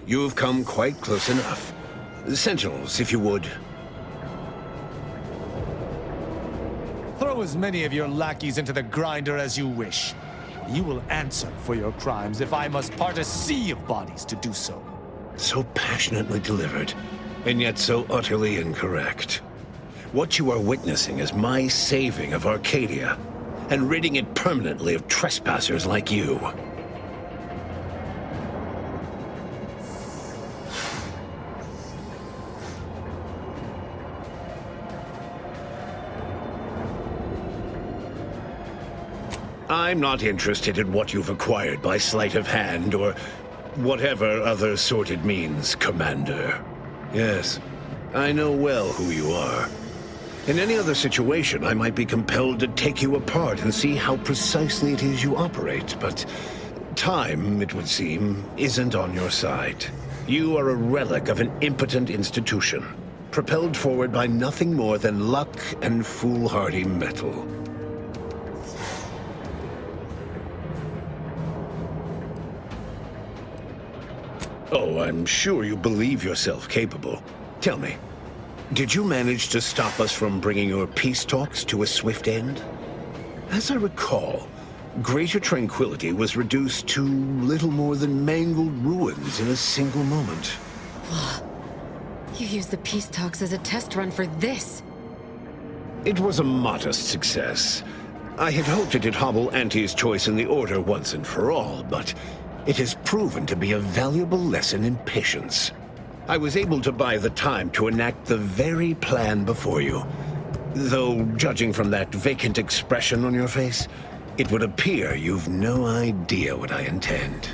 You've come quite close enough. Sentinels, if you would. Throw as many of your lackeys into the grinder as you wish. You will answer for your crimes if I must part a sea of bodies to do so. So passionately delivered, and yet so utterly incorrect. What you are witnessing is my saving of Arcadia, and ridding it permanently of trespassers like you. I'm not interested in what you've acquired by sleight of hand or whatever other sordid means, Commander. Yes, I know well who you are. In any other situation, I might be compelled to take you apart and see how precisely it is you operate, but time, it would seem, isn't on your side. You are a relic of an impotent institution, propelled forward by nothing more than luck and foolhardy metal. Oh, I'm sure you believe yourself capable. Tell me, did you manage to stop us from bringing your peace talks to a swift end? As I recall, Greater Tranquility was reduced to little more than mangled ruins in a single moment. You used the peace talks as a test run for this. It was a modest success. I had hoped it'd hobble Auntie's choice in the Order once and for all, but it has proven to be a valuable lesson in patience. I was able to buy the time to enact the very plan before you. Though, judging from that vacant expression on your face, it would appear you've no idea what I intend.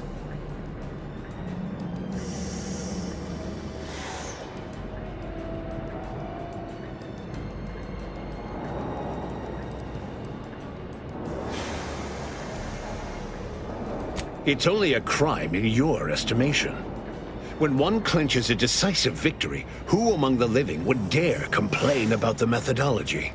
It's only a crime in your estimation. When one clinches a decisive victory, who among the living would dare complain about the methodology?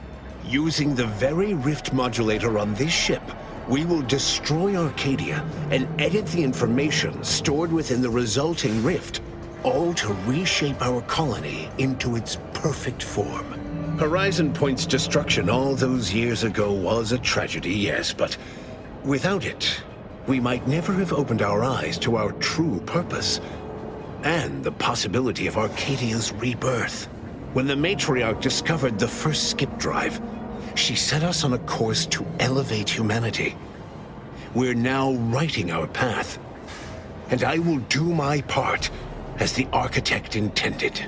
Using the very rift modulator on this ship, we will destroy Arcadia and edit the information stored within the resulting rift, all to reshape our colony into its perfect form. Horizon Point's destruction all those years ago was a tragedy, yes, but without it, we might never have opened our eyes to our true purpose, and the possibility of Arcadia's rebirth. When the Matriarch discovered the first skip drive, she set us on a course to elevate humanity. We're now writing our path, and I will do my part as the architect intended.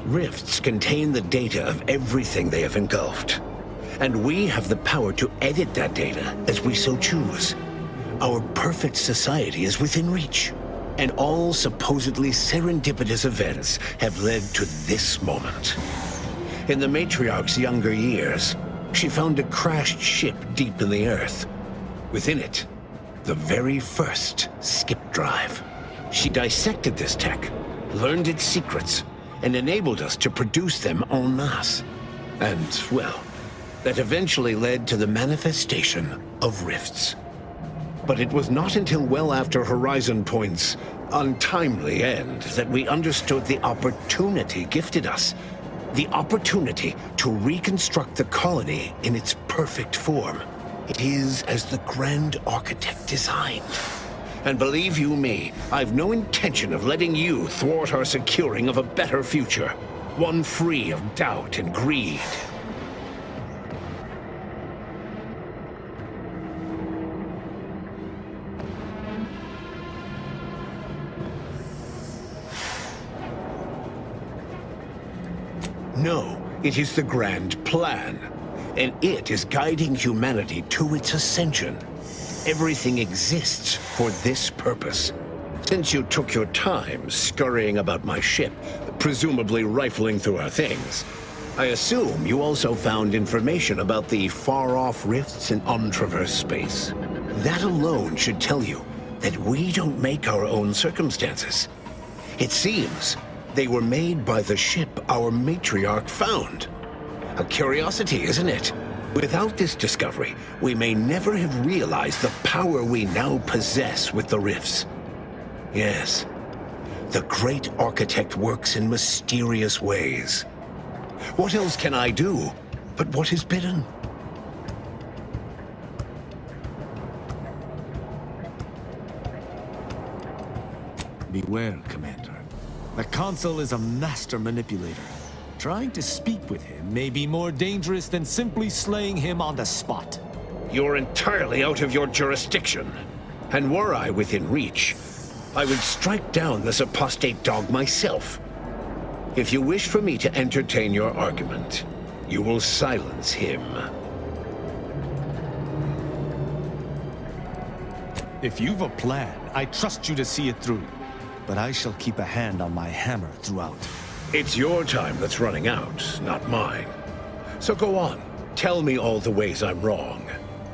Rifts contain the data of everything they have engulfed, and we have the power to edit that data as we so choose. Our perfect society is within reach, and all supposedly serendipitous events have led to this moment. In the Matriarch's younger years, she found a crashed ship deep in the Earth. Within it, the very first skip drive. She dissected this tech, learned its secrets, and enabled us to produce them en masse. And, well, that eventually led to the manifestation of rifts. But it was not until well after Horizon Point's untimely end that we understood the opportunity gifted us. The opportunity to reconstruct the colony in its perfect form. It is as the Grand Architect designed. And believe you me, I've no intention of letting you thwart our securing of a better future. One free of doubt and greed. No, it is the grand plan, and it is guiding humanity to its ascension. Everything exists for this purpose. Since you took your time scurrying about my ship, presumably rifling through our things, I assume you also found information about the far-off rifts in untraversed space. That alone should tell you that we don't make our own circumstances. It seems They were made by the ship our matriarch found. A curiosity, isn't it? Without this discovery, we may never have realized the power we now possess with the rifts. Yes, the great architect works in mysterious ways. What else can I do but what is bidden? Beware, Commander. The Consul is a master manipulator. Trying to speak with him may be more dangerous than simply slaying him on the spot. You're entirely out of your jurisdiction. And were I within reach, I would strike down this apostate dog myself. If you wish for me to entertain your argument, you will silence him. If you've a plan, I trust you to see it through. But I shall keep a hand on my hammer throughout. It's your time that's running out, not mine. So go on, tell me all the ways I'm wrong.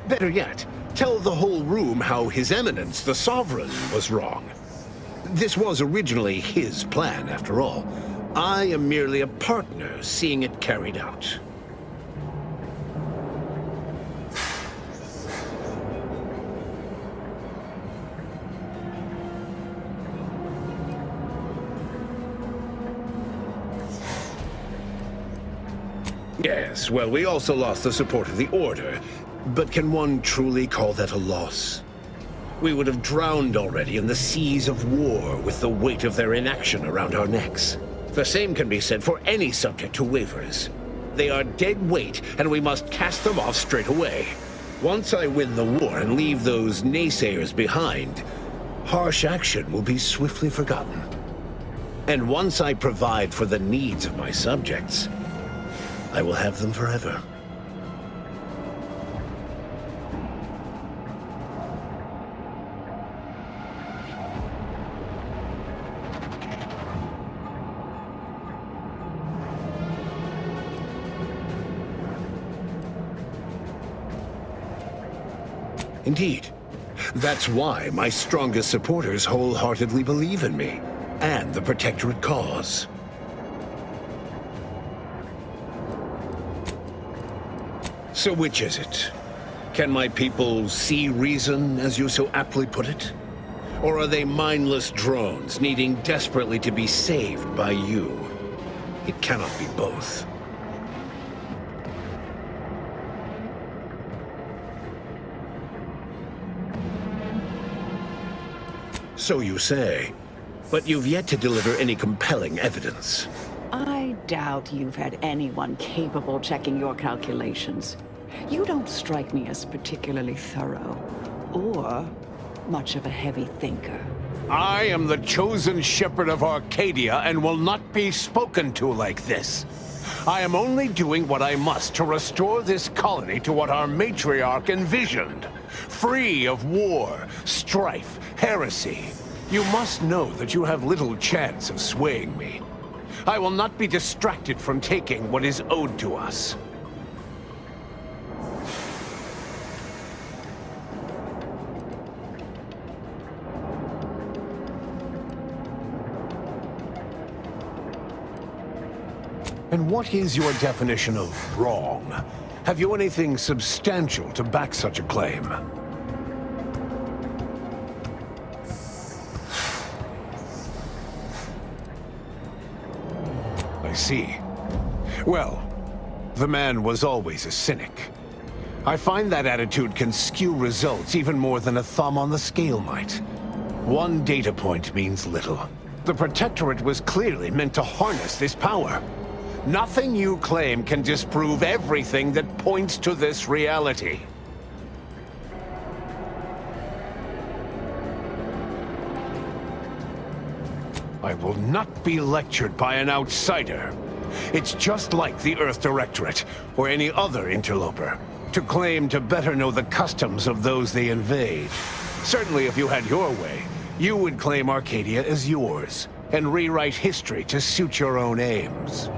Better yet, tell the whole room how His Eminence, the Sovereign, was wrong. This was originally his plan, after all. I am merely a partner seeing it carried out. Yes, well, we also lost the support of the Order. But can one truly call that a loss? We would have drowned already in the seas of war with the weight of their inaction around our necks. The same can be said for any subject who wavers. They are dead weight, and we must cast them off straight away. Once I win the war and leave those naysayers behind, harsh action will be swiftly forgotten. And once I provide for the needs of my subjects, I will have them forever. Indeed. That's why my strongest supporters wholeheartedly believe in me and the Protectorate cause. So which is it? Can my people see reason, as you so aptly put it? Or are they mindless drones needing desperately to be saved by you? It cannot be both. So you say, but you've yet to deliver any compelling evidence. I doubt you've had anyone capable checking your calculations. You don't strike me as particularly thorough, or much of a heavy thinker. I am the chosen shepherd of Arcadia and will not be spoken to like this. I am only doing what I must to restore this colony to what our matriarch envisioned. Free of war, strife, heresy. You must know that you have little chance of swaying me. I will not be distracted from taking what is owed to us. And what is your definition of wrong? Have you anything substantial to back such a claim? I see. Well, the man was always a cynic. I find that attitude can skew results even more than a thumb on the scale might. One data point means little. The Protectorate was clearly meant to harness this power. Nothing you claim can disprove everything that points to this reality. I will not be lectured by an outsider. It's just like the Earth Directorate, or any other interloper, to claim to better know the customs of those they invade. Certainly if you had your way, you would claim Arcadia as yours, and rewrite history to suit your own aims.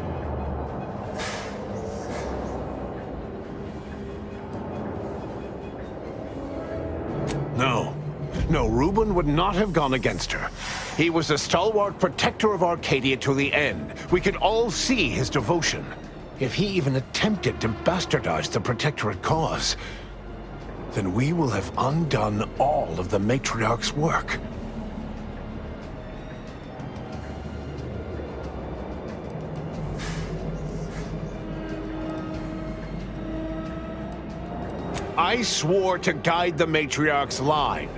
No. No, Reuben would not have gone against her. He was a stalwart protector of Arcadia to the end. We could all see his devotion. If he even attempted to bastardize the Protectorate cause, then we will have undone all of the Matriarch's work. I swore to guide the Matriarch's line.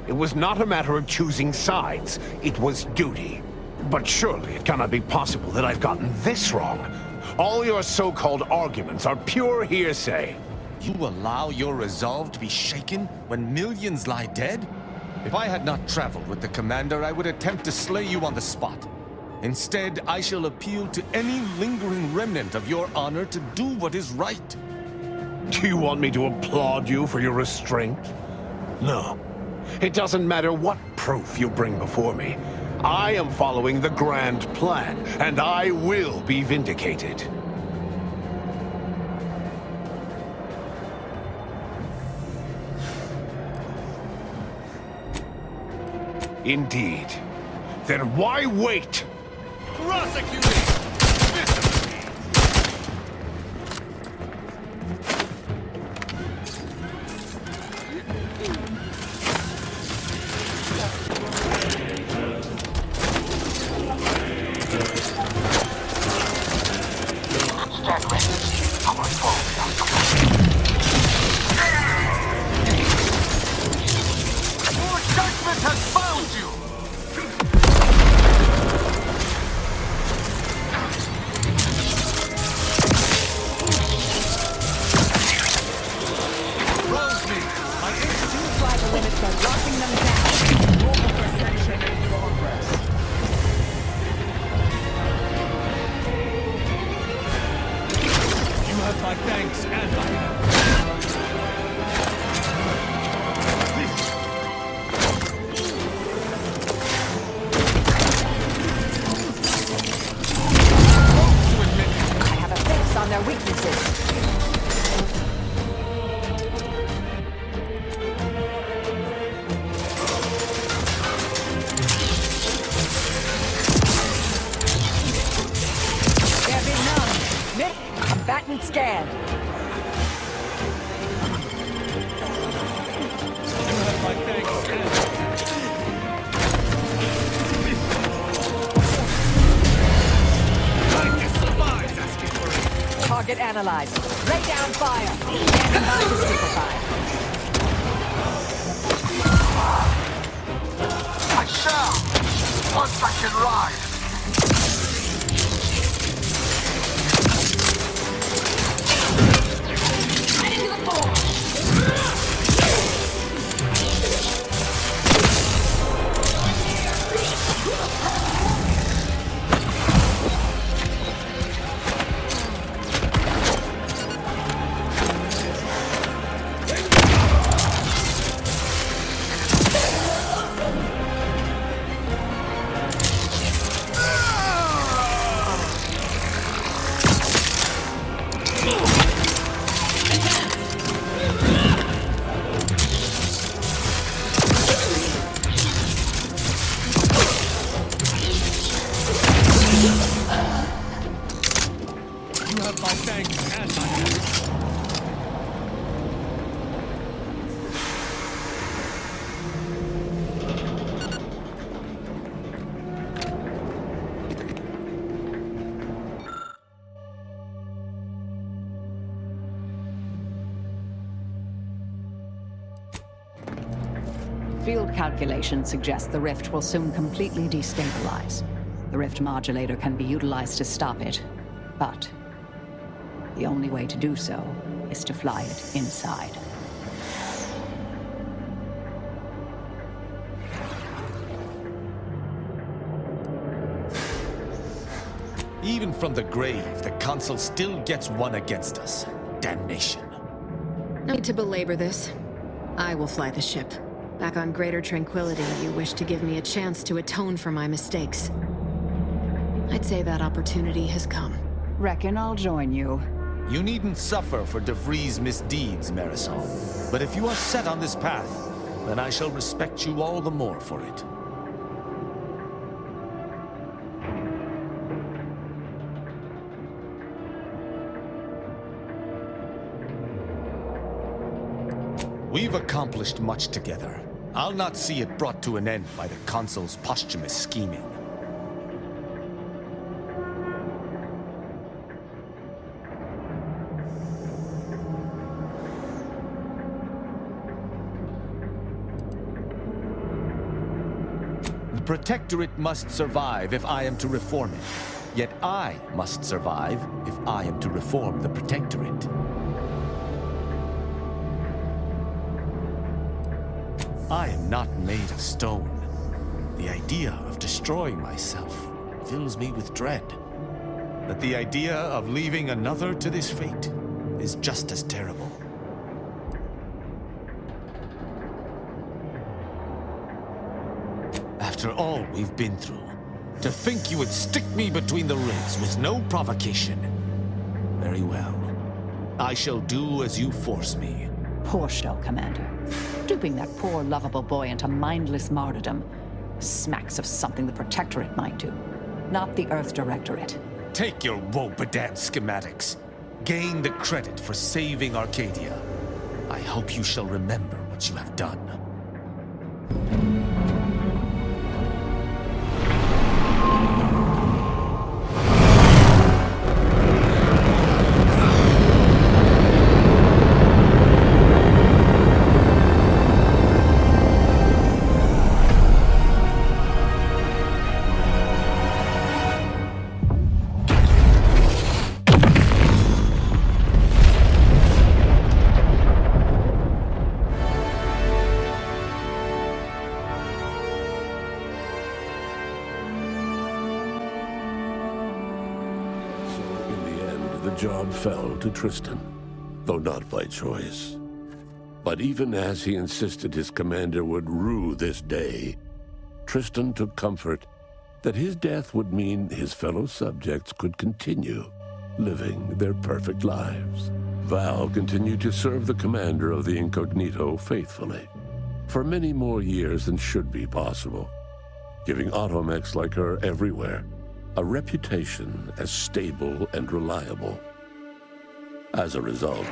It was not a matter of choosing sides, it was duty. But surely it cannot be possible that I've gotten this wrong. All your so-called arguments are pure hearsay. You allow your resolve to be shaken when millions lie dead? If I had not traveled with the commander, I would attempt to slay you on the spot. Instead, I shall appeal to any lingering remnant of your honor to do what is right. Do you want me to applaud you for your restraint? No. It doesn't matter what proof you bring before me. I am following the grand plan, and I will be vindicated. Indeed. Then why wait? Prosecute me! Analyzed. Lay down fire. Standing by to stupefy. I shall. Once I can ride. Right into the ball. Field calculations suggest the rift will soon completely destabilize. The rift modulator can be utilized to stop it, but the only way to do so is to fly it inside. Even from the grave, the Consul still gets one against us. Damnation. No need to belabor this. I will fly the ship. Back on Greater Tranquility, you wish to give me a chance to atone for my mistakes. I'd say that opportunity has come. Reckon I'll join you. You needn't suffer for De Vries' misdeeds, Marisol. But if you are set on this path, then I shall respect you all the more for it. We've accomplished much together. I'll not see it brought to an end by the Consul's posthumous scheming. The Protectorate must survive if I am to reform it. Yet I must survive if I am to reform the Protectorate. I am not made of stone. The idea of destroying myself fills me with dread. But the idea of leaving another to this fate is just as terrible. After all we've been through, to think you would stick me between the ribs with no provocation. Very well. I shall do as you force me. Poor show, Commander. Duping that poor, lovable boy into mindless martyrdom smacks of something the Protectorate might do, not the Earth Directorate. Take your woe-bedad schematics. Gain the credit for saving Arcadia. I hope you shall remember what you have done. The job fell to Tristan, though not by choice. But even as he insisted his commander would rue this day, Tristan took comfort that his death would mean his fellow subjects could continue living their perfect lives. Val continued to serve the commander of the Incognito faithfully for many more years than should be possible, giving automechs like her everywhere a reputation as stable and reliable. As a result,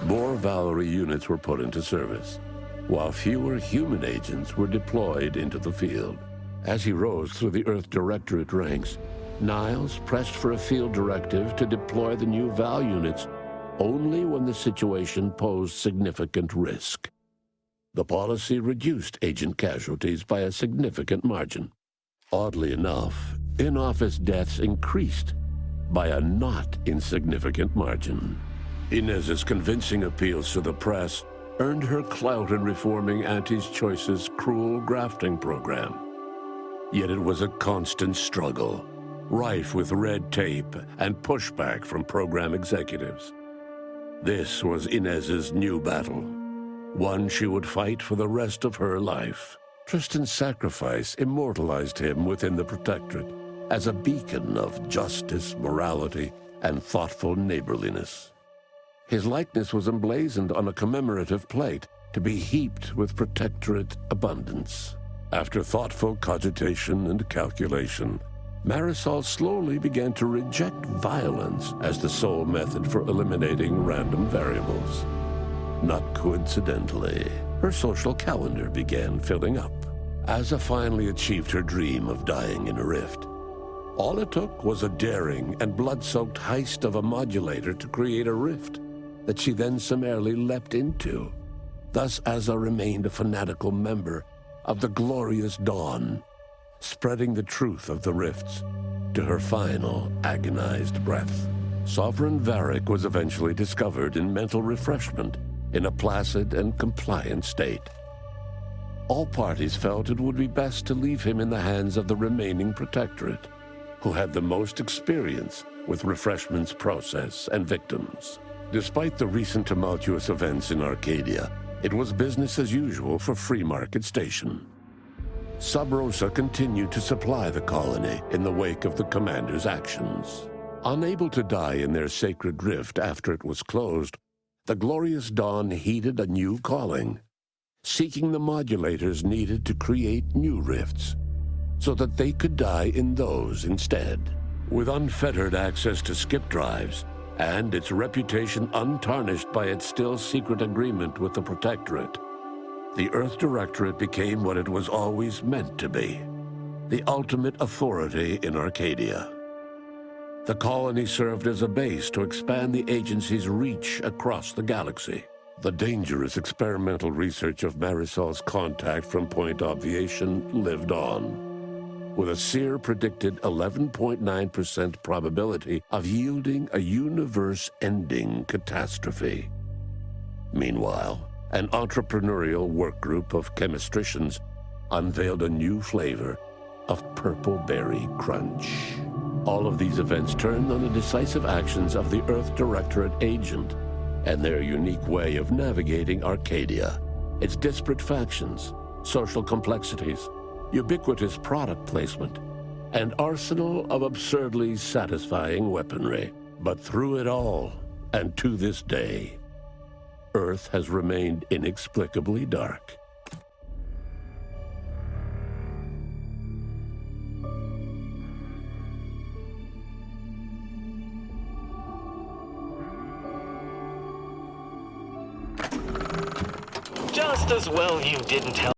more Valerie units were put into service, while fewer human agents were deployed into the field. As he rose through the Earth Directorate ranks, Niles pressed for a field directive to deploy the new Val units only when the situation posed significant risk. The policy reduced agent casualties by a significant margin. Oddly enough, in-office deaths increased by a not insignificant margin. Inez's convincing appeals to the press earned her clout in reforming Auntie's Choice's cruel grafting program. Yet it was a constant struggle, rife with red tape and pushback from program executives. This was Inez's new battle, one she would fight for the rest of her life. Tristan's sacrifice immortalized him within the Protectorate as a beacon of justice, morality, and thoughtful neighborliness. His likeness was emblazoned on a commemorative plate to be heaped with Protectorate abundance. After thoughtful cogitation and calculation, Marisol slowly began to reject violence as the sole method for eliminating random variables. Not coincidentally, her social calendar began filling up. Asa finally achieved her dream of dying in a rift. All it took was a daring and blood-soaked heist of a modulator to create a rift that she then summarily leapt into. Thus Asa remained a fanatical member of the Glorious Dawn, spreading the truth of the rifts to her final, agonized breath. Sovereign Varric was eventually discovered in mental refreshment in a placid and compliant state. All parties felt it would be best to leave him in the hands of the remaining Protectorate, who had the most experience with refreshment's process and victims. Despite the recent tumultuous events in Arcadia, it was business as usual for Free Market Station. Sub Rosa continued to supply the colony in the wake of the commander's actions. Unable to die in their sacred rift after it was closed, the Glorious Dawn heeded a new calling: seeking the modulators needed to create new rifts, so that they could die in those instead. With unfettered access to skip drives, and its reputation untarnished by its still secret agreement with the Protectorate, the Earth Directorate became what it was always meant to be, the ultimate authority in Arcadia. The colony served as a base to expand the agency's reach across the galaxy. The dangerous experimental research of Marisol's contact from Point Obviation lived on, with a Seer predicted 11.9% probability of yielding a universe-ending catastrophe. Meanwhile, an entrepreneurial work group of chemistricians unveiled a new flavor of Purple Berry Crunch. All of these events turned on the decisive actions of the Earth Directorate agent and their unique way of navigating Arcadia, its disparate factions, social complexities, ubiquitous product placement, and arsenal of absurdly satisfying weaponry. But through it all, and to this day, Earth has remained inexplicably dark. Just as well you didn't tell